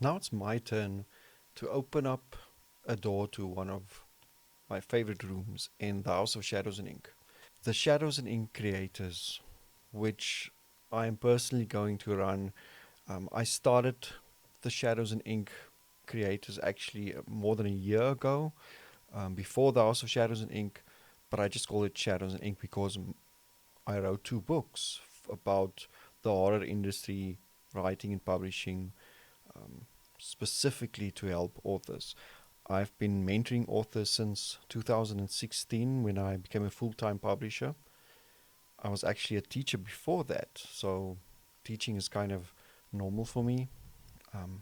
Now it's my turn to open up a door to one of my favorite rooms in the House of Shadows and Ink. The Shadows and Ink creators, which I am personally going to run. I started the Shadows and Ink creators actually more than a year ago, before the House of Shadows and Ink, but I just call it Shadows and Ink because I wrote two books about the horror industry, writing and publishing, um, specifically to help authors. I've been mentoring authors since 2016 when I became a full time publisher. I was actually a teacher before that, so teaching is kind of normal for me. Um,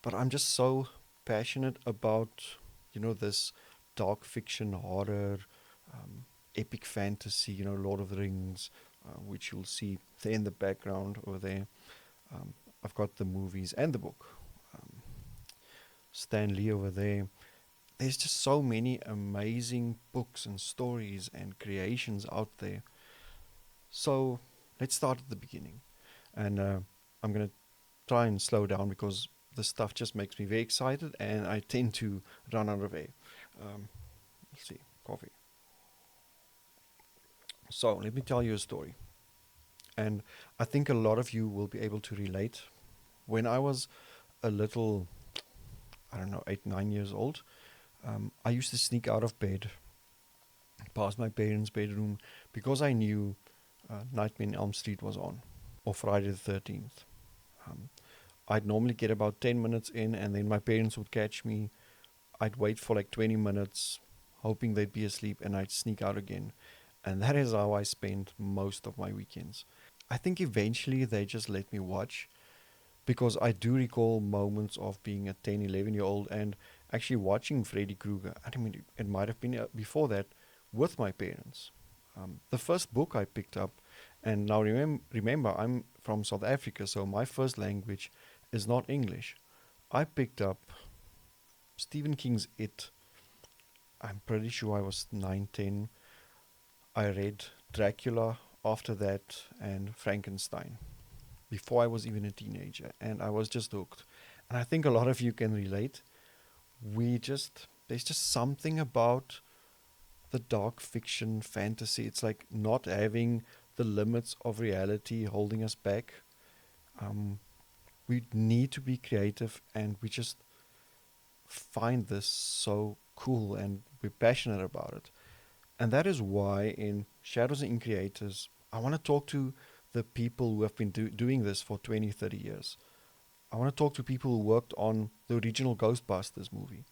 but I'm just so passionate about, this dark fiction, horror, um, epic fantasy, Lord of the Rings, which you'll see there in the background over there. Um, I've got the movies and the book. Um, Stan Lee over there. There's just so many amazing books and stories and creations out there. So let's start at the beginning. And I'm going to try and slow down because this stuff just makes me very excited and I tend to run out of air. Let's see, coffee. So let me tell you a story. And I think a lot of you will be able to relate. When I was a little, I don't know, 8, 9 years old, I used to sneak out of bed past my parents' bedroom because I knew Nightmare on Elm Street was on, or Friday the 13th. Um, I'd normally get about 10 minutes in, and then my parents would catch me. I'd wait for like 20 minutes, hoping they'd be asleep, and I'd sneak out again. And that is how I spent most of my weekends. I think eventually they just let me watch because I do recall moments of being a 10, 11 year old and actually watching Freddy Krueger. I mean, it might have been before that with my parents. The first book I picked up, and now remember, I'm from South Africa, so my first language is not English. I picked up Stephen King's It. I'm pretty sure I was 9, 10. I read Dracula after that and Frankenstein before I was even a teenager, and I was just hooked. And I think a lot of you can relate. There's just something about the dark fiction fantasy. It's like not having the limits of reality holding us back. Um, we need to be creative, and we just find this so cool, and we're passionate about it. And that is why in Shadows and Creators, I want to talk to the people who have been doing this for 20, 30 years. I want to talk to people who worked on the original Ghostbusters movie.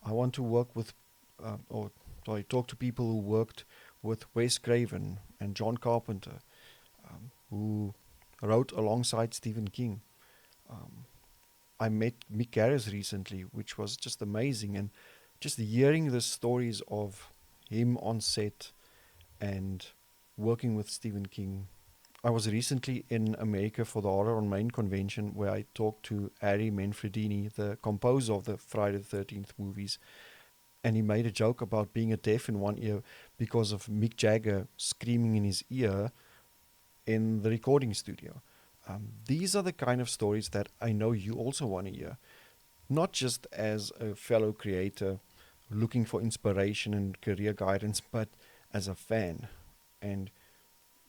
I want to work with, or sorry, talk to people who worked with Wes Craven and John Carpenter, who wrote alongside Stephen King. Um, I met Mick Garris recently, which was just amazing, and just hearing the stories of him on set and working with Stephen King. I was recently in America for the Horror on Main convention where I talked to Ari Manfredini, the composer of the Friday the 13th movies, and he made a joke about being a deaf in one ear because of Mick Jagger screaming in his ear in the recording studio. These are the kind of stories that I know you also want to hear, not just as a fellow creator looking for inspiration and career guidance, but as a fan. And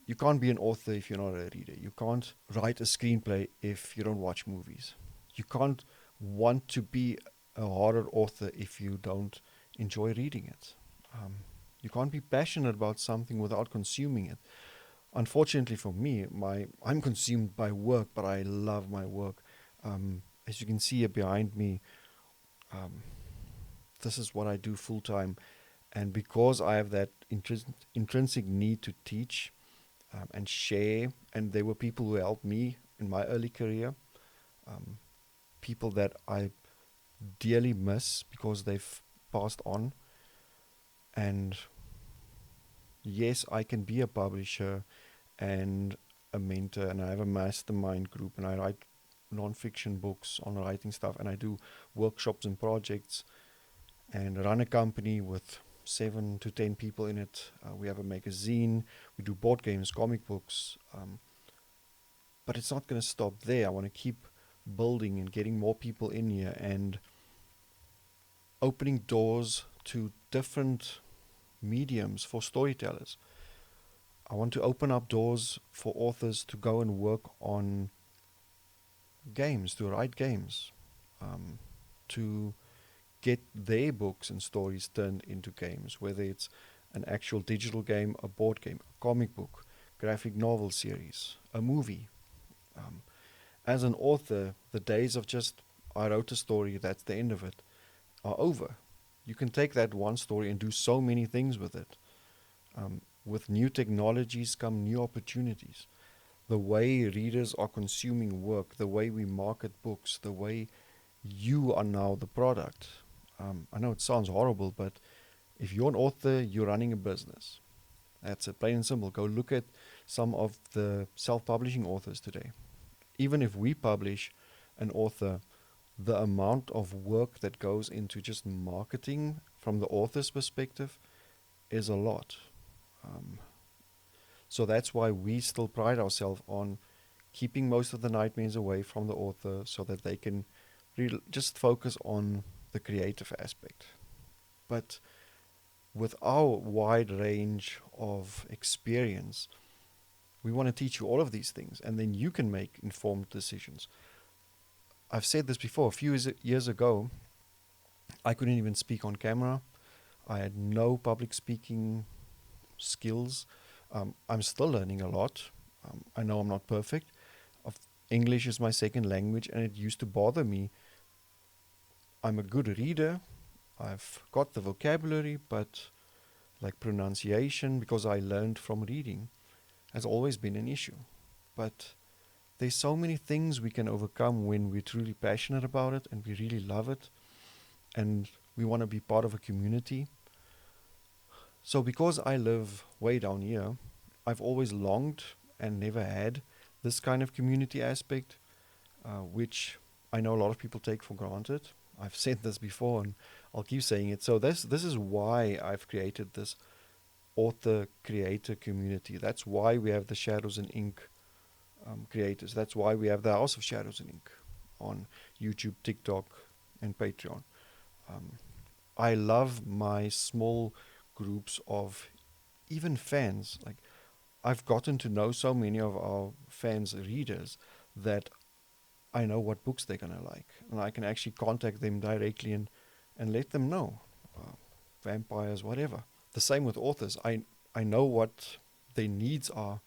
you can't be an author if you're not a reader. You can't write a screenplay if you don't watch movies. You can't want to be a horror author if you don't enjoy reading it. You can't be passionate about something without consuming it. Unfortunately for me, I'm consumed by work, but I love my work. As you can see here behind me, um, this is what I do full time, and because I have that intrinsic need to teach and share, and there were people who helped me in my early career, um, people that I dearly miss because they've passed on. And yes, I can be a publisher and a mentor, and I have a mastermind group, and I write non-fiction books on writing stuff, and I do workshops and projects, and run a company with 7 to 10 people in it. We have a magazine, we do board games, comic books, but it's not going to stop there. I want to keep building and getting more people in here and opening doors to different mediums for storytellers. I want to open up doors for authors to go and work on games, to write games, to get their books and stories turned into games, whether it's an actual digital game, a board game, a comic book, graphic novel series, a movie. Um, as an author, the days of just, I wrote a story, that's the end of it, are over. You can take that one story and do so many things with it. With new technologies come new opportunities. The way readers are consuming work, the way we market books, the way you are now the product. I know it sounds horrible, but if you're an author, you're running a business. That's it, plain and simple. Go look at some of the self-publishing authors today. Even if we publish an author, the amount of work that goes into just marketing from the author's perspective is a lot. So that's why we still pride ourselves on keeping most of the nightmares away from the author so that they can just focus on the creative aspect. But with our wide range of experience, we want to teach you all of these things, and then you can make informed decisions. I've said this before, a few years ago, I couldn't even speak on camera. I had no public speaking skills. I'm still learning a lot. I know I'm not perfect. English is my second language, and it used to bother me. I'm a good reader. I've got the vocabulary, but like pronunciation, because I learned from reading, has always been an issue. But there's so many things we can overcome when we're truly passionate about it and we really love it and we want to be part of a community. So because I live way down here, I've always longed and never had this kind of community aspect, which I know a lot of people take for granted. I've said this before and I'll keep saying it. So this is why I've created this author creator community. That's why we have the Shadows and Ink creators. That's why we have the House of Shadows and Ink on YouTube, TikTok, and Patreon. I love my small groups of even fans. Like, I've gotten to know so many of our fans' readers that I know what books they're gonna like, and I can actually contact them directly and let them know, vampires, whatever. The same with authors. I know what their needs are,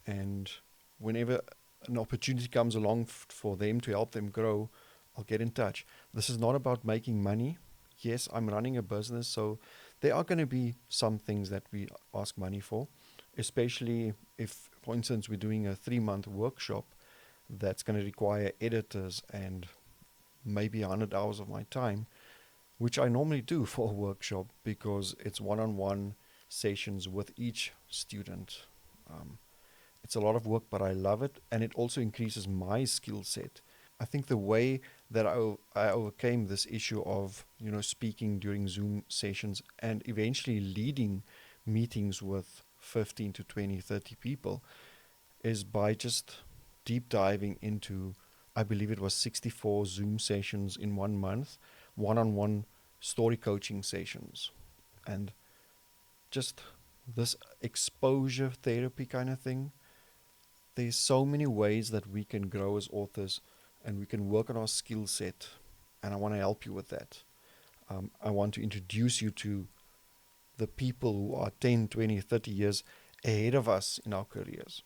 and whenever an opportunity comes along for them to help them grow, I'll get in touch. This is not about making money. Yes, I'm running a business, so there are going to be some things that we ask money for, especially if, for instance, we're doing a 3-month workshop that's going to require editors and maybe 100 hours of my time, which I normally do for a workshop because it's one-on-one sessions with each student. It's a lot of work, but I love it, and it also increases my skill set. I think the way that I overcame this issue of, speaking during Zoom sessions and eventually leading meetings with 15 to 20, 30 people is by just deep diving into, I believe it was 64 Zoom sessions in 1 month, one-on-one story coaching sessions, and just this exposure therapy kind of thing. There's so many ways that we can grow as authors and we can work on our skill set, and I want to help you with that. I want to introduce you to the people who are 10, 20, 30 years ahead of us in our careers.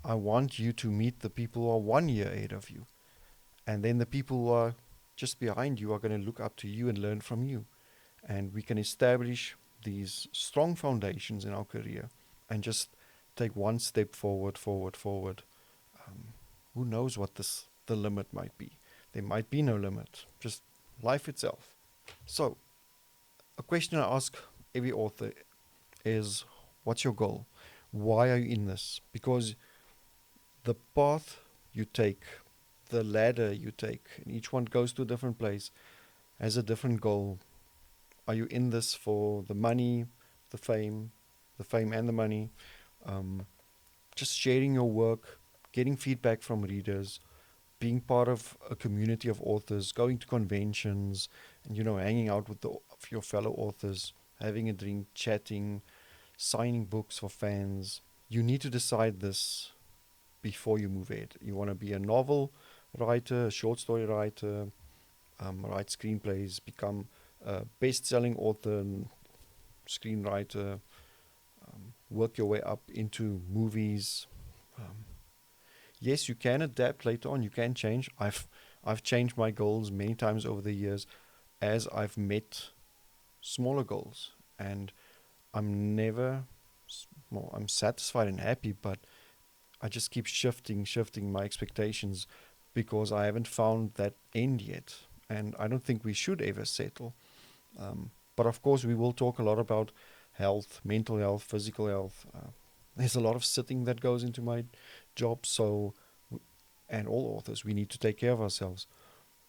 I want you to meet the people who are 1 year ahead of you, and then the people who are just behind you are going to look up to you and learn from you, and we can establish these strong foundations in our career and just take one step forward. Who knows what the limit might be? There might be no limit, just life itself. So, a question I ask every author is, what's your goal? Why are you in this? Because the path you take, the ladder you take, and each one goes to a different place, has a different goal. Are you in this for the money, the fame and the money? Just sharing your work, getting feedback from readers, being part of a community of authors, going to conventions, and hanging out with your fellow authors, having a drink, chatting, signing books for fans. You need to decide this before you move ahead. You want to be a novel writer, a short story writer, write screenplays, become a best-selling author, screenwriter, work your way up into movies. Um, yes, you can adapt later on. You can change. I've changed my goals many times over the years as I've met smaller goals, and I'm never, well, I'm satisfied and happy, but I just keep shifting my expectations because I haven't found that end yet, and I don't think we should ever settle. But of course, we will talk a lot about health, mental health, physical health. There's a lot of sitting that goes into my job, so and all authors, we need to take care of ourselves.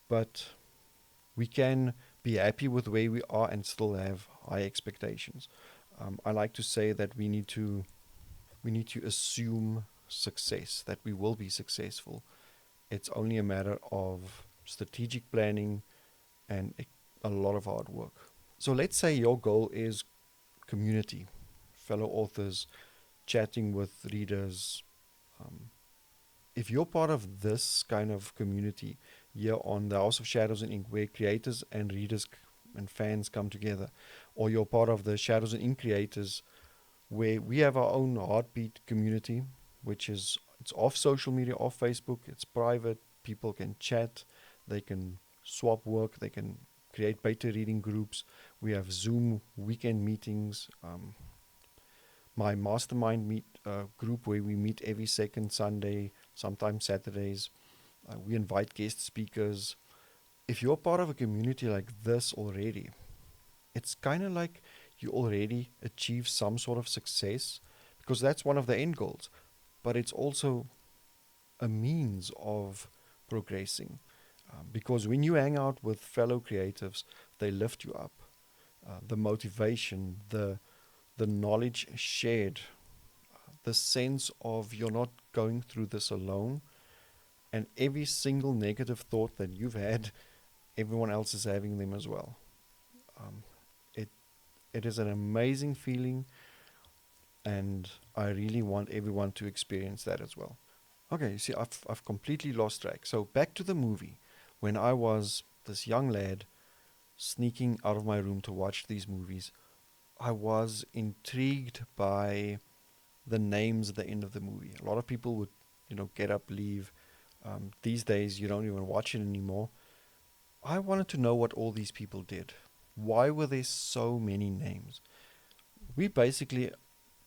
But we can be happy with where we are and still have high expectations. I like to say that we need to assume success, that we will be successful. It's only a matter of strategic planning and a lot of hard work. So let's say your goal is community, fellow authors, chatting with readers. Um, if you're part of this kind of community here on the House of Shadows and Ink, where creators and readers and fans come together, or you're part of the Shadows and Ink creators, where we have our own heartbeat community, which is it's off social media, off Facebook, it's private. People can chat, they can swap work, they can create beta reading groups. We have Zoom weekend meetings. My mastermind group where we meet every second Sunday, sometimes Saturdays. We invite guest speakers. If you're part of a community like this already, it's kind of like you already achieve some sort of success because that's one of the end goals. But it's also a means of progressing. Because when you hang out with fellow creatives, they lift you up. The motivation, the knowledge shared, the sense of you're not going through this alone, and every single negative thought that you've had, everyone else is having them as well. Um, it it is an amazing feeling, and I really want everyone to experience that as well. Okay, you see, I've completely lost track. So back to the movie. When I was this young lad sneaking out of my room to watch these movies, I was intrigued by the names at the end of the movie. A lot of people would, get up, leave. These days, you don't even watch it anymore. I wanted to know what all these people did. Why were there so many names? We basically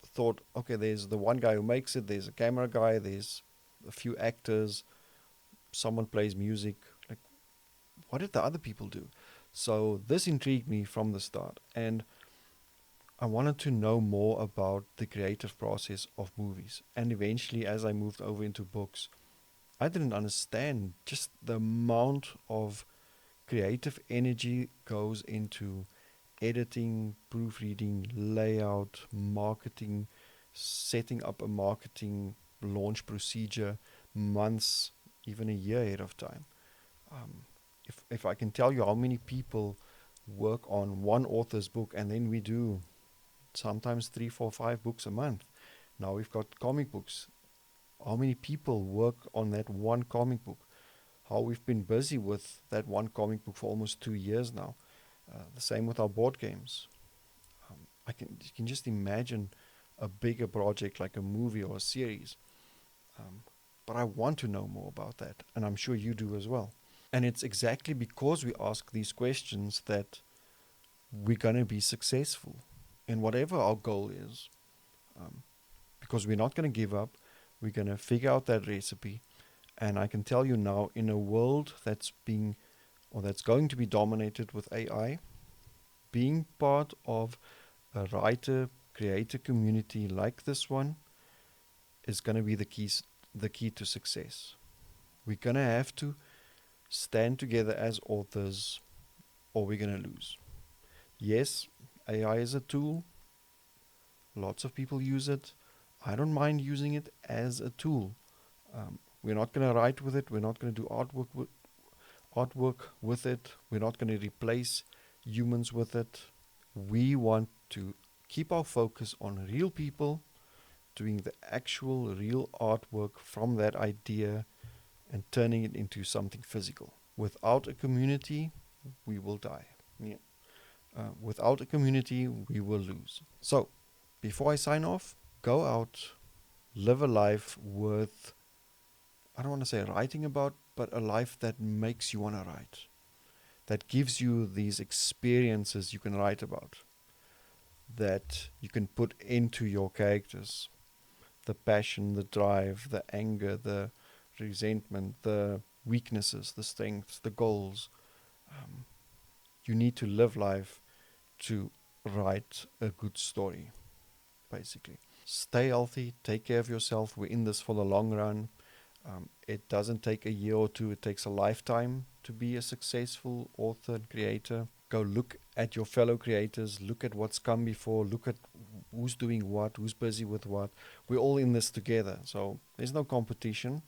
thought, okay, there's the one guy who makes it, there's a camera guy, there's a few actors, someone plays music. Like, what did the other people do? So this intrigued me from the start, and I wanted to know more about the creative process of movies. And eventually, as I moved over into books, I didn't understand just the amount of creative energy goes into editing, proofreading, layout, marketing, setting up a marketing launch procedure months, even a year ahead of time. Um, if I can tell you how many people work on one author's book, and then we do sometimes 3, 4, 5 books a month. Now we've got comic books. How many people work on that one comic book? How we've been busy with that one comic book for almost 2 years now. The same with our board games. You can just imagine a bigger project like a movie or a series. Um, but I want to know more about that, and I'm sure you do as well. And it's exactly because we ask these questions that we're going to be successful in whatever our goal is. Um, because we're not going to give up. We're going to figure out that recipe. And I can tell you now, in a world that's going to be dominated with AI, being part of a writer, creator community like this one is going to be the key to success. We're going to have to stand together as authors, or we're going to lose. Yes, AI is a tool. Lots of people use it. I don't mind using it as a tool. We're not going to write with it. We're not going to do artwork with it. We're not going to replace humans with it. We want to keep our focus on real people doing the actual real artwork from that idea and turning it into something physical. Without a community, we will die. Yeah. Without a community, we will lose. So, before I sign off, go out, live a life worth, I don't want to say writing about, but a life that makes you want to write, that gives you these experiences you can write about, that you can put into your characters. The passion, the drive, the anger, the resentment, the weaknesses, the strengths, the goals. You need to live life to write a good story, basically. Stay healthy, take care of yourself. We're in this for the long run. It doesn't take a year or two, it takes a lifetime to be a successful author and creator. Go look at your fellow creators, look at what's come before, look at who's doing what, who's busy with what. We're all in this together, so there's no competition.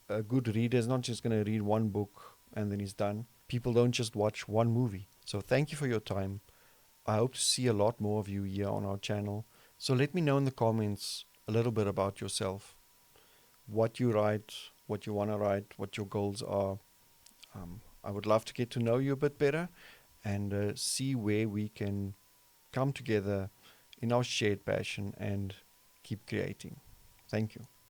A good reader is not just going to read one book and then he's done. People don't just watch one movie. So thank you for your time. I hope to see a lot more of you here on our channel. So let me know in the comments a little bit about yourself. What you write, what you want to write, what your goals are. I would love to get to know you a bit better and see where we can come together in our shared passion and keep creating. Thank you.